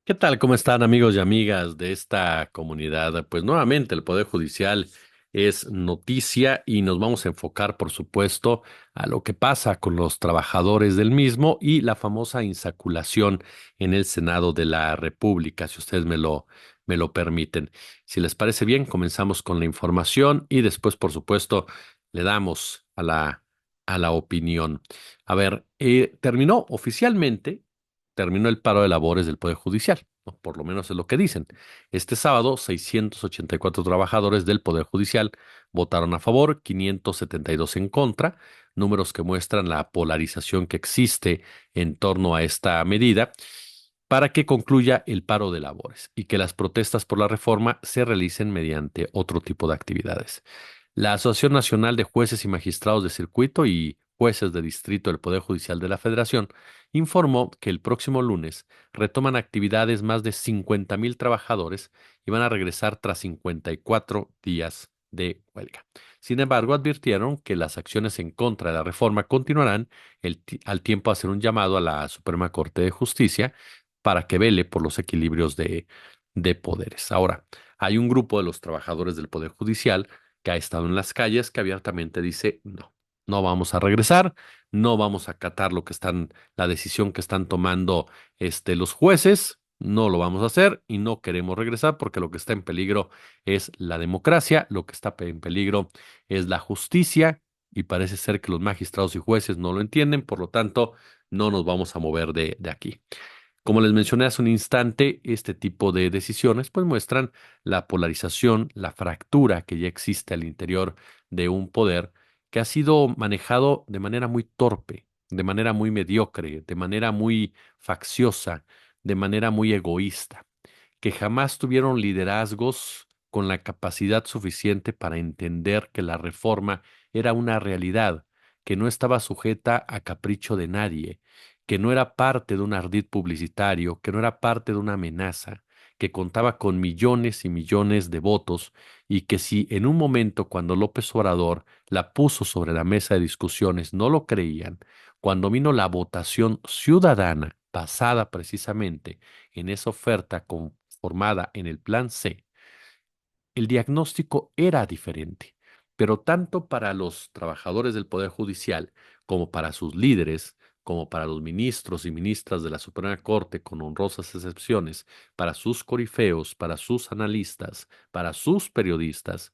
¿Qué tal? ¿Cómo están amigos y amigas de esta comunidad? Pues nuevamente el Poder Judicial es noticia y nos vamos a enfocar, por supuesto, a lo que pasa con los trabajadores del mismo y la famosa insaculación en el Senado de la República, si ustedes me lo permiten. Si les parece bien, comenzamos con la información y después, por supuesto, le damos a la opinión. A ver, terminó el paro de labores del Poder Judicial, ¿no? Por lo menos es lo que dicen. Este sábado, 684 trabajadores del Poder Judicial votaron a favor, 572 en contra, números que muestran la polarización que existe en torno a esta medida para que concluya el paro de labores y que las protestas por la reforma se realicen mediante otro tipo de actividades. La Asociación Nacional de Jueces y Magistrados de Circuito y Jueces de Distrito del Poder Judicial de la Federación informó que el próximo lunes retoman actividades más de 50,000 trabajadores y van a regresar tras 54 días de huelga. Sin embargo, advirtieron que las acciones en contra de la reforma continuarán al tiempo de hacer un llamado a la Suprema Corte de Justicia para que vele por los equilibrios de poderes. Ahora, hay un grupo de los trabajadores del Poder Judicial que ha estado en las calles que abiertamente dice no. No vamos a regresar, no vamos a acatar la decisión que están tomando los jueces, no lo vamos a hacer y no queremos regresar porque lo que está en peligro es la democracia, lo que está en peligro es la justicia y parece ser que los magistrados y jueces no lo entienden, por lo tanto, no nos vamos a mover de aquí. Como les mencioné hace un instante, este tipo de decisiones pues muestran la polarización, la fractura que ya existe al interior de un poder que ha sido manejado de manera muy torpe, de manera muy mediocre, de manera muy facciosa, de manera muy egoísta, que jamás tuvieron liderazgos con la capacidad suficiente para entender que la reforma era una realidad, que no estaba sujeta a capricho de nadie, que no era parte de un ardid publicitario, que no era parte de una amenaza, que contaba con millones y millones de votos y que si en un momento cuando López Obrador la puso sobre la mesa de discusiones no lo creían, cuando vino la votación ciudadana basada precisamente en esa oferta conformada en el Plan C, el diagnóstico era diferente, pero tanto para los trabajadores del Poder Judicial como para sus líderes, como para los ministros y ministras de la Suprema Corte, con honrosas excepciones, para sus corifeos, para sus analistas, para sus periodistas,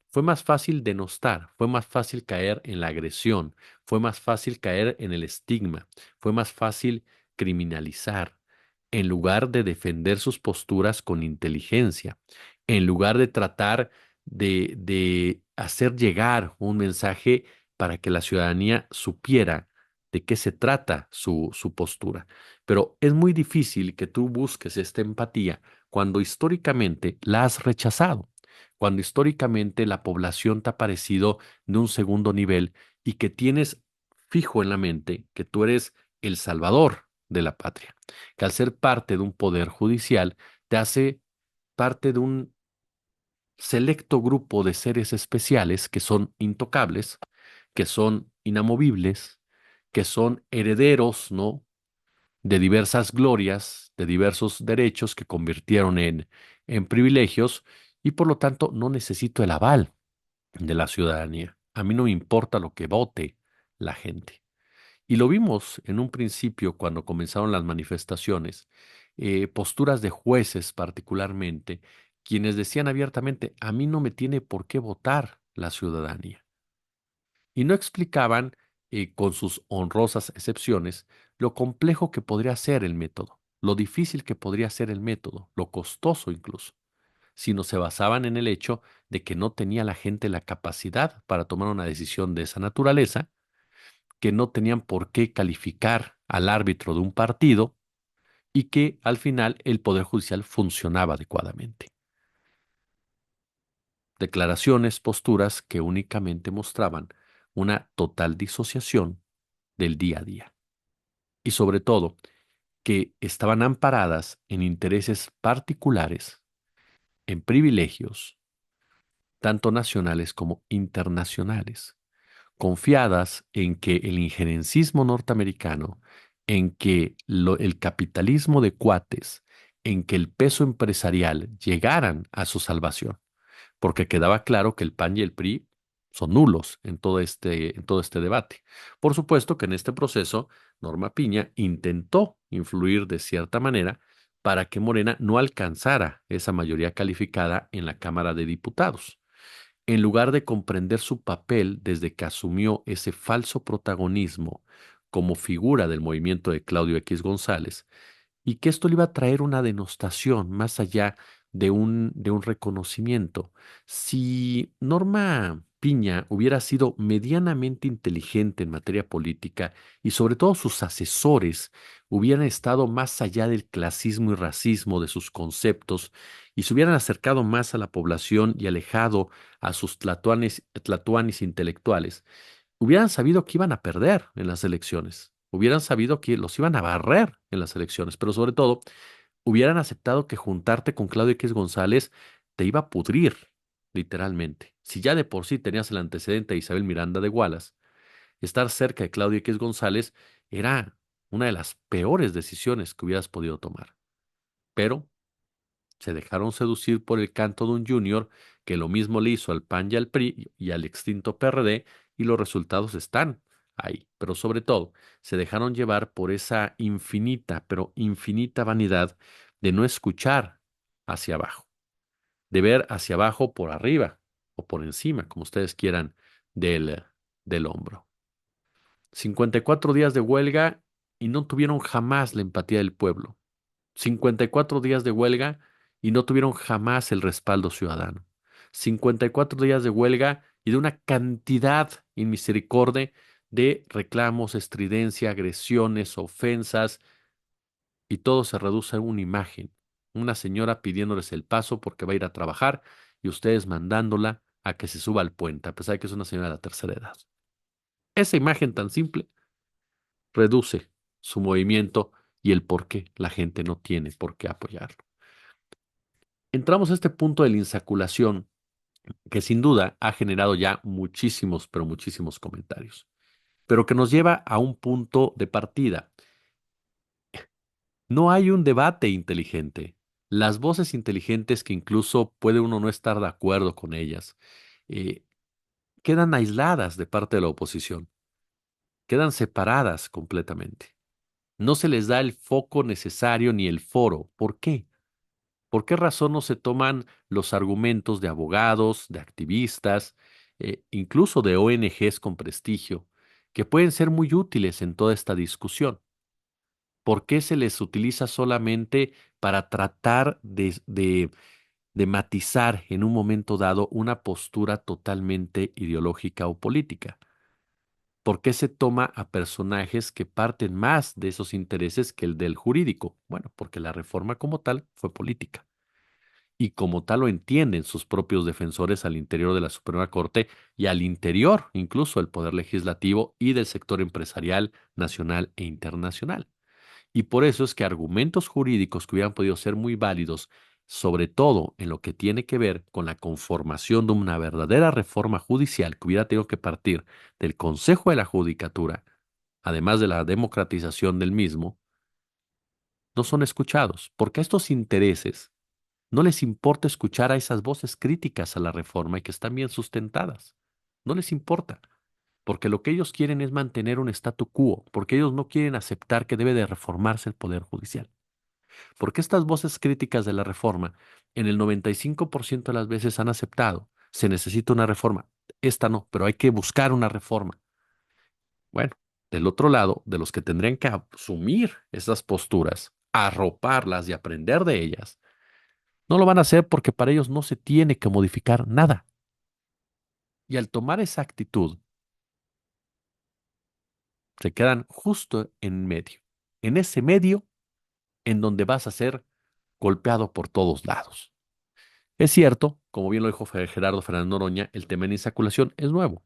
fue más fácil denostar, fue más fácil caer en la agresión, fue más fácil caer en el estigma, fue más fácil criminalizar, en lugar de defender sus posturas con inteligencia, en lugar de tratar de hacer llegar un mensaje para que la ciudadanía supiera de qué se trata su postura. Pero es muy difícil que tú busques esta empatía cuando históricamente la has rechazado, cuando históricamente la población te ha parecido de un segundo nivel y que tienes fijo en la mente que tú eres el salvador de la patria, que al ser parte de un poder judicial te hace parte de un selecto grupo de seres especiales que son intocables, que son inamovibles, que son herederos, ¿no? De diversas glorias, de diversos derechos que convirtieron en privilegios y por lo tanto no necesito el aval de la ciudadanía. A mí no me importa lo que vote la gente. Y lo vimos en un principio cuando comenzaron las manifestaciones, posturas de jueces particularmente, quienes decían abiertamente, a mí no me tiene por qué votar la ciudadanía. Y no explicaban, con sus honrosas excepciones, lo complejo que podría ser el método, lo difícil que podría ser el método, lo costoso incluso, sino se basaban en el hecho de que no tenía la gente la capacidad para tomar una decisión de esa naturaleza, que no tenían por qué calificar al árbitro de un partido y que al final el Poder Judicial funcionaba adecuadamente. Declaraciones, posturas que únicamente mostraban una total disociación del día a día y sobre todo que estaban amparadas en intereses particulares, en privilegios, tanto nacionales como internacionales, confiadas en que el injerencismo norteamericano, en que el capitalismo de cuates en que el peso empresarial llegaran a su salvación, porque quedaba claro que el PAN y el PRI son nulos en todo este debate. Por supuesto que en este proceso, Norma Piña intentó influir de cierta manera para que Morena no alcanzara esa mayoría calificada en la Cámara de Diputados. En lugar de comprender su papel desde que asumió ese falso protagonismo como figura del movimiento de Claudio X González, y que esto le iba a traer una denostación más allá de un reconocimiento. Si Norma Piña hubiera sido medianamente inteligente en materia política y sobre todo sus asesores hubieran estado más allá del clasismo y racismo de sus conceptos y se hubieran acercado más a la población y alejado a sus tlatoanis intelectuales, hubieran sabido que iban a perder en las elecciones, hubieran sabido que los iban a barrer en las elecciones, pero sobre todo hubieran aceptado que juntarte con Claudio X González te iba a pudrir, literalmente. Si ya de por sí tenías el antecedente de Isabel Miranda de Wallace, estar cerca de Claudio X González era una de las peores decisiones que hubieras podido tomar. Pero se dejaron seducir por el canto de un junior que lo mismo le hizo al PAN y al PRI y al extinto PRD, y los resultados están ahí. Pero sobre todo, se dejaron llevar por esa infinita, pero infinita vanidad de no escuchar hacia abajo, de ver hacia abajo por arriba o por encima, como ustedes quieran, del, del hombro. 54 días de huelga y no tuvieron jamás la empatía del pueblo. 54 días de huelga y no tuvieron jamás el respaldo ciudadano. 54 días de huelga y de una cantidad inmisericordia de reclamos, estridencia, agresiones, ofensas, y todo se reduce a una imagen. Una señora pidiéndoles el paso porque va a ir a trabajar y ustedes mandándola a que se suba al puente, a pesar de que es una señora de la tercera edad. Esa imagen tan simple reduce su movimiento y el por qué la gente no tiene por qué apoyarlo. Entramos a este punto de la insaculación que sin duda ha generado ya muchísimos, pero muchísimos comentarios, pero que nos lleva a un punto de partida. No hay un debate inteligente. Las voces inteligentes, que incluso puede uno no estar de acuerdo con ellas, eh, quedan aisladas de parte de la oposición, quedan separadas completamente. No se les da el foco necesario ni el foro. ¿Por qué? ¿Por qué razón no se toman los argumentos de abogados, de activistas, incluso de ONGs con prestigio, que pueden ser muy útiles en toda esta discusión? ¿Por qué se les utiliza solamente para tratar de matizar en un momento dado una postura totalmente ideológica o política? ¿Por qué se toma a personajes que parten más de esos intereses que el del jurídico? Bueno, porque la reforma como tal fue política y como tal lo entienden sus propios defensores al interior de la Suprema Corte y al interior incluso del Poder Legislativo y del sector empresarial nacional e internacional. Y por eso es que argumentos jurídicos que hubieran podido ser muy válidos, sobre todo en lo que tiene que ver con la conformación de una verdadera reforma judicial que hubiera tenido que partir del Consejo de la Judicatura, además de la democratización del mismo, no son escuchados, porque estos intereses no les importa escuchar a esas voces críticas a la reforma y que están bien sustentadas. No les importa, porque lo que ellos quieren es mantener un statu quo, porque ellos no quieren aceptar que debe de reformarse el Poder Judicial. Porque estas voces críticas de la reforma, en el 95% de las veces han aceptado, se necesita una reforma. Esta no, pero hay que buscar una reforma. Bueno, del otro lado, de los que tendrían que asumir esas posturas, arroparlas y aprender de ellas, no lo van a hacer porque para ellos no se tiene que modificar nada. Y al tomar esa actitud, se quedan justo en medio. En ese medio en donde vas a ser golpeado por todos lados. Es cierto, como bien lo dijo Gerardo Fernández Noroña, el tema de la insaculación es nuevo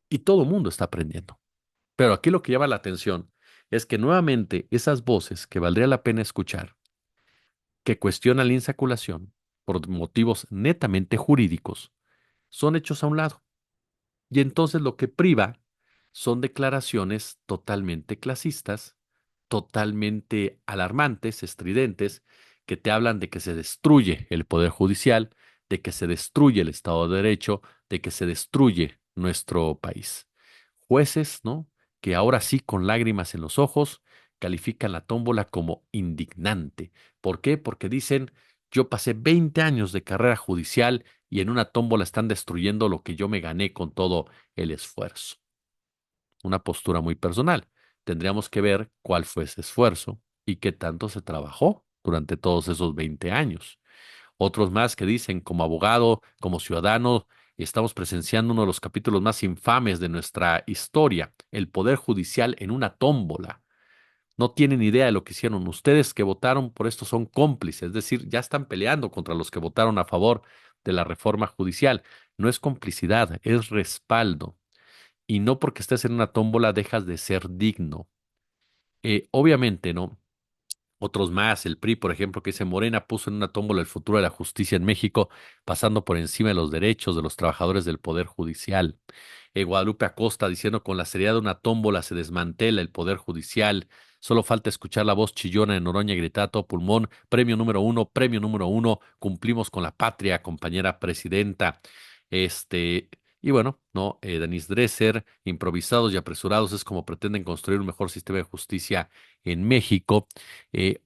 y todo el mundo está aprendiendo. Pero aquí lo que llama la atención es que nuevamente esas voces que valdría la pena escuchar, que cuestionan la insaculación por motivos netamente jurídicos, son hechos a un lado. Y entonces lo que priva son declaraciones totalmente clasistas, totalmente alarmantes, estridentes, que te hablan de que se destruye el poder judicial, de que se destruye el Estado de Derecho, de que se destruye nuestro país. Jueces, ¿no? Que ahora sí, con lágrimas en los ojos, califican la tómbola como indignante. ¿Por qué? Porque dicen, yo pasé 20 años de carrera judicial y en una tómbola están destruyendo lo que yo me gané con todo el esfuerzo. Una postura muy personal. Tendríamos que ver cuál fue ese esfuerzo y qué tanto se trabajó durante todos esos 20 años. Otros más que dicen, como abogado, como ciudadano, estamos presenciando uno de los capítulos más infames de nuestra historia, el Poder Judicial en una tómbola. No tienen idea de lo que hicieron. Ustedes que votaron por esto son cómplices, es decir, ya están peleando contra los que votaron a favor de la reforma judicial. No es complicidad, es respaldo. Y no porque estés en una tómbola dejas de ser digno. Obviamente, ¿no? Otros más, el PRI, por ejemplo, que dice Morena puso en una tómbola el futuro de la justicia en México, pasando por encima de los derechos de los trabajadores del Poder Judicial. Guadalupe Acosta diciendo con la seriedad de una tómbola se desmantela el Poder Judicial. Solo falta escuchar la voz chillona de Noroña gritar a todo pulmón, premio número uno, cumplimos con la patria, compañera presidenta. Este, y bueno, ¿no? Denise Dresser, improvisados y apresurados es como pretenden construir un mejor sistema de justicia en México.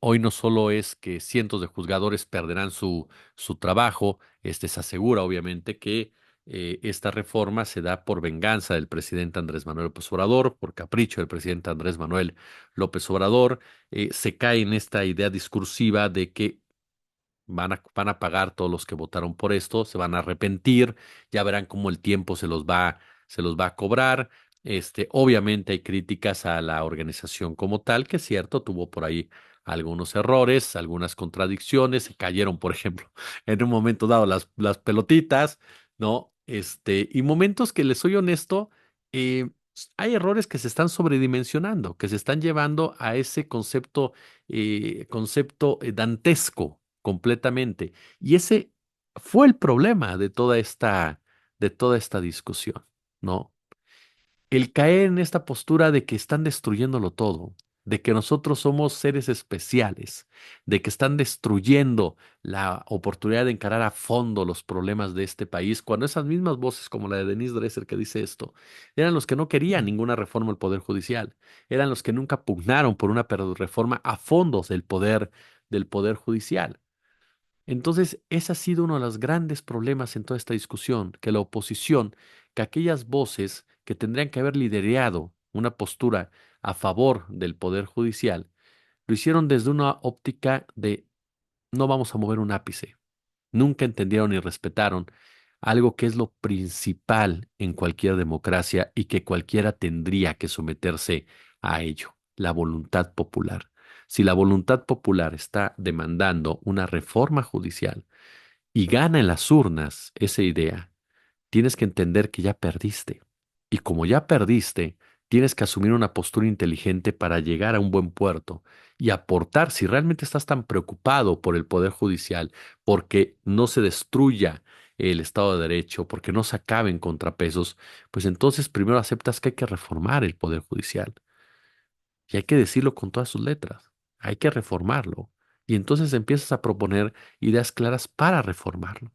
Hoy no solo es que cientos de juzgadores perderán su trabajo, se asegura obviamente que esta reforma se da por venganza del presidente Andrés Manuel López Obrador, por capricho del presidente Andrés Manuel López Obrador, se cae en esta idea discursiva de que van a pagar todos los que votaron por esto, se van a arrepentir, ya verán cómo el tiempo se los va a cobrar. Obviamente hay críticas a la organización como tal, que es cierto, tuvo por ahí algunos errores, algunas contradicciones, se cayeron, por ejemplo, en un momento dado las pelotitas, ¿no? Y momentos que les soy honesto, hay errores que se están sobredimensionando, que se están llevando a ese concepto dantesco completamente. Y ese fue el problema de toda esta discusión, ¿no? El caer en esta postura de que están destruyéndolo todo, de que nosotros somos seres especiales, de que están destruyendo la oportunidad de encarar a fondo los problemas de este país, cuando esas mismas voces como la de Denise Dresser que dice esto, eran los que no querían ninguna reforma al Poder Judicial, eran los que nunca pugnaron por una reforma a fondo del Poder Judicial. Entonces, ese ha sido uno de los grandes problemas en toda esta discusión, que la oposición, que aquellas voces que tendrían que haber liderado una postura a favor del Poder Judicial, lo hicieron desde una óptica de no vamos a mover un ápice. Nunca entendieron ni respetaron algo que es lo principal en cualquier democracia y que cualquiera tendría que someterse a ello, la voluntad popular. Si la voluntad popular está demandando una reforma judicial y gana en las urnas esa idea, tienes que entender que ya perdiste. Y como ya perdiste, tienes que asumir una postura inteligente para llegar a un buen puerto y aportar, si realmente estás tan preocupado por el Poder Judicial, porque no se destruya el Estado de Derecho, porque no se acaben contrapesos, pues entonces primero aceptas que hay que reformar el Poder Judicial. Y hay que decirlo con todas sus letras. Hay que reformarlo. Y entonces empiezas a proponer ideas claras para reformarlo,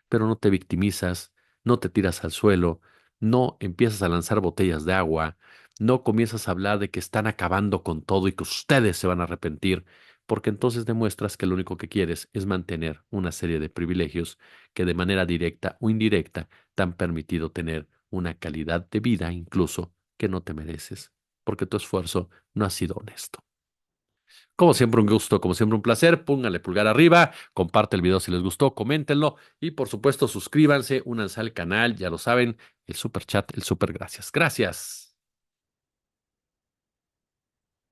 pero no te victimizas, no te tiras al suelo, no empiezas a lanzar botellas de agua, no comienzas a hablar de que están acabando con todo y que ustedes se van a arrepentir, porque entonces demuestras que lo único que quieres es mantener una serie de privilegios que de manera directa o indirecta te han permitido tener una calidad de vida incluso que no te mereces, porque tu esfuerzo no ha sido honesto. Como siempre, un gusto, como siempre, un placer. Pónganle pulgar arriba, comparte el video si les gustó, coméntenlo y por supuesto suscríbanse, únanse al canal, ya lo saben, el super chat, el super gracias. Gracias.